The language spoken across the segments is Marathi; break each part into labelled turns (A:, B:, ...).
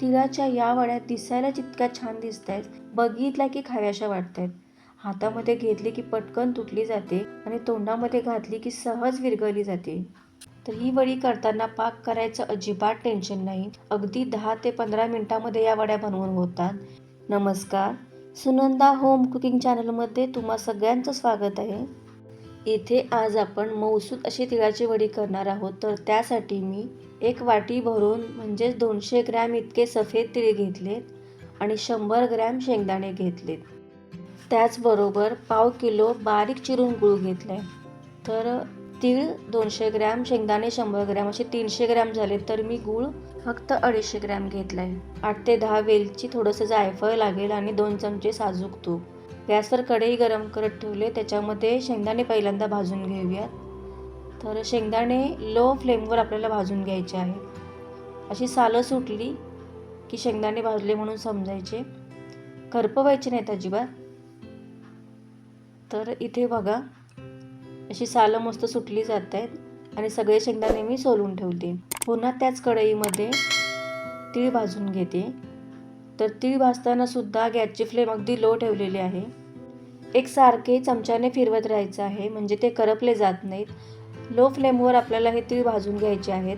A: तिळाच्या या वड्या दिसायला जितक्या छान दिसत आहेत, बघितल्या की खाव्याशा वाटत आहेत. हातामध्ये घेतली की पटकन तुटली जाते आणि तोंडामध्ये घातली की सहज विरघळली जाते. तर ही वडी करताना पाक करायचं अजिबात टेन्शन नाही. अगदी 10 ते 15 मिनिटांमध्ये या वड्या बनवून होतात. नमस्कार, सुनंदा होम कुकिंग चॅनलमध्ये तुम्हा सगळ्यांचं स्वागत आहे. इथे आज आपण मऊसूत अशी तिळाची वडी करणार आहोत. तर त्यासाठी मी 1 वाटी भरून म्हणजेच 200 ग्रॅम इतके सफेद तीळ घेतलेत आणि 100 ग्रॅम शेंगदाणे घेतलेत. त्याचबरोबर पाव किलो बारीक चिरून गूळ घेतलाय. तर तीळ 200 ग्रॅम, शेंगदाणे 100 ग्रॅम असे 300 ग्रॅम झाले. तर मी गूळ फक्त 250 ग्रॅम घेतलाय. 8 ते 10 वेलची, थोडंसं जायफळ लागेल आणि 2 चमचे साजूक तूप. गॅसवर कढई गरम करत ठेवले. त्याच्यामध्ये शेंगदाणे पहिल्यांदा भाजून घेऊयात. तर शेंगदाणे लो फ्लेमवर आपल्याला भाजून घ्यायचे आहेत. अशी सालं सुटली की शेंगदाणे भाजले म्हणून समजायचे, करपवायचे नाहीत अजिबात. तर इथे बघा अशी सालं मस्त सुटली जात आहेत आणि सगळे शेंगदाणे मी सोलून ठेवते. पुन्हा त्याच कढईमध्ये तीळ भाजून घेते. तर तीळ भाजताना सुद्धा गॅसची फ्लेम अगदी लो ठेवलेली आहे. एकसारखे चमच्याने फिरवत राहायचं आहे म्हणजे ते करपले जात नाहीत. लो फ्लेमवर आपल्याला हे तीळ भाजून घ्यायचे आहेत.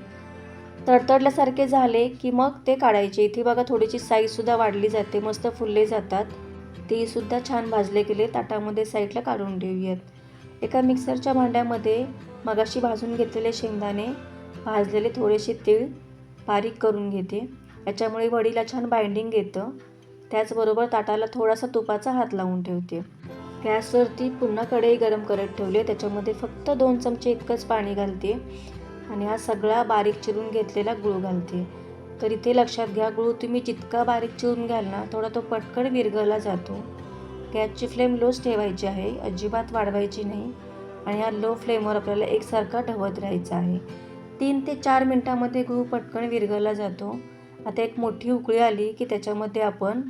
A: तडतडल्यासारखे झाले की मग ते काढायचे. इथे बघा थोडीशी साईजसुद्धा वाढली जाते, मस्त फुलले जातात. तीळसुद्धा छान भाजले गेले. ताटामध्ये साईडला काढून ठेवूयात. एका मिक्सरच्या भांड्यामध्ये मगाशी भाजून घेतलेले शेंगदाणे, भाजलेले थोडेसे तीळ बारीक करून घेते. याच्यामुळे वडीला छान बाइंडिंग येतं. त्याचबरोबर ताटाला थोडासा तुपाचा हात लावून ठेवते. गॅसवरती पुन्हा कढई गरम करत ठेवली. त्याच्यामध्ये फक्त 2 चमचे इतकंच पाणी घालते आणि हा सगळा बारीक चिरून घेतलेला गूळ घालते. तर इथे लक्षात घ्या, गूळ तुम्ही जितका बारीक चिरून घ्याल ना, थोडा तो पटकन विरघळला जातो. गॅसची फ्लेम लोच ठेवायची आहे, अजिबात वाढवायची नाही. आणि हा लो फ्लेमवर आपल्याला एकसारखा ढवत राहायचा आहे. 3 ते 4 मिनिटांमध्ये गूळ पटकन विरघळला जातो. आता एक मोठी उकळी आली की त्याच्यामध्ये आपण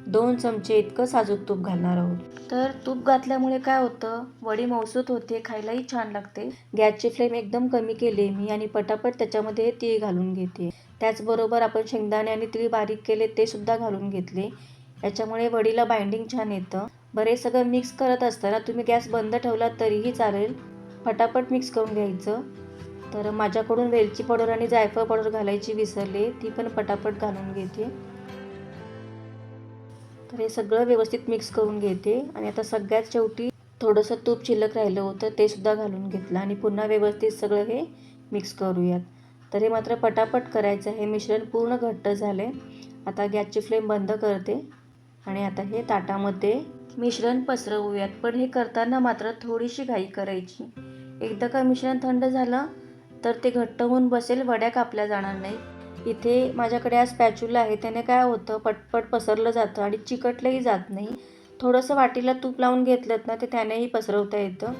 A: 2 चमचे इतकं साजूक तूप घालणार आहोत. तर तूप घातल्यामुळे काय होतं, वडी मऊसूत होते, खायलाही छान लागते. गॅसची फ्लेम एकदम कमी केली मी आणि पटापट त्याच्यामध्ये तीळ घालून घेते. त्याचबरोबर आपण शेंगदाणे आणि तीळ बारीक केले ते सुद्धा घालून घेतले. याच्यामुळे वडीला बाइंडिंग छान येतं. बरे सगळं मिक्स करत असताना तुम्ही गॅस बंद ठेवला तरीही चालेल, पटापट मिक्स करून घ्यायचं. तर माझ्याकडून वेलची पावडर आणि जायफळ पावडर घालायची विसरले, ती पण पटापट घालून घेते. तर हे सगळं व्यवस्थित मिक्स करून घेते आणि आता सगळ्यात शेवटी थोडंसं तूप शिल्लक राहिलं होतं ते सुद्धा घालून घेतलं आणि पुन्हा व्यवस्थित सगळं हे मिक्स करूयात. तर हे मात्र पटापट करायचं आहे. मिश्रण पूर्ण घट्ट झाले. आता गॅसची फ्लेम बंद करते आणि आता हे ताटामध्ये मिश्रण पसरवूयात. पण हे करताना मात्र थोडीशी घाई करायची. एकदा का मिश्रण थंड झालं तर ते घट्ट होऊन बसेल, वड्या कापल्या जाणार नाही. इथे माझ्याकडे आज स्पॅच्युला आहे, त्याने काय होतं पटपट पसरलं जातं आणि चिकटलंही जात नाही. थोडंसं वाटीला तूप लावून घेतलं ना ते त्यानेही पसरवता येतं.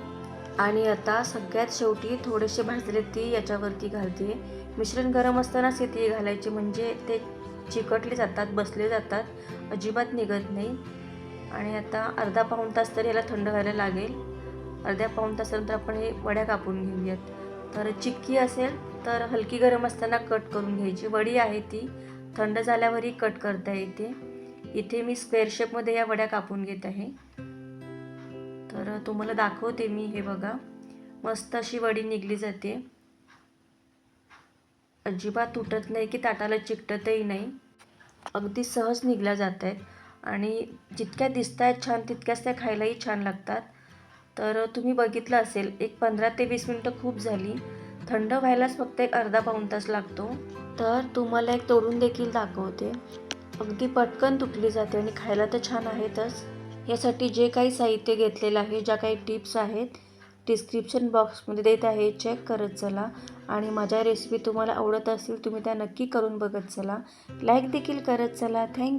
A: आणि आता सगळ्यात शेवटी थोडेसे भाजलेले तीळ याच्यावरती घालते. मिश्रण गरम असतानाच हे तीळ घालायचे म्हणजे ते चिकटले जातात, बसले जातात, अजिबात निघत नाही. आणि आता अर्धा पाऊण तास तरी याला थंड व्हायला लागेल. अर्ध्या पाऊण तासानंतर आपण हे वड्या कापून घेऊयात. तर चिक्की असेल तर हलकी गरम असताना कट करून घ्यायची. वडी आहे ती थंड झाल्यावरही कट करता येते. इथे मी स्क्वेअर शेपमध्ये या वड्या कापून घेत आहे. तर तुम्हाला दाखवते मी. हे बघा मस्त अशी वडी निघली जाते, अजिबात तुटत नाही की ताटाला चिकटतही नाही, अगदी सहज निघल्या जात आहेत. आणि जितक्या दिसत आहेत छान तितक्याच त्या खायलाही छान लागतात. तर तुम्ही बघितलं असेल, एक 15 ते 20 मिनटं खूप झाली. थंड व्हायलाच फक्त एक अर्धा पाऊण तास लागतो. तर तुम्हाला एक तोडून देखील दाखवते. अगदी पटकन तुटली जाते आणि खायला तर छान आहेतच. यासाठी जे काही साहित्य घेतलेलं आहे, ज्या काही टिप्स आहेत डिस्क्रिप्शन बॉक्समध्ये देत आहे, चेक करत चला. आणि माझ्या रेसिपी तुम्हाला आवडत असतील तुम्ही त्या नक्की करून बघत चला, लाईक देखील करत चला. थँक्यू.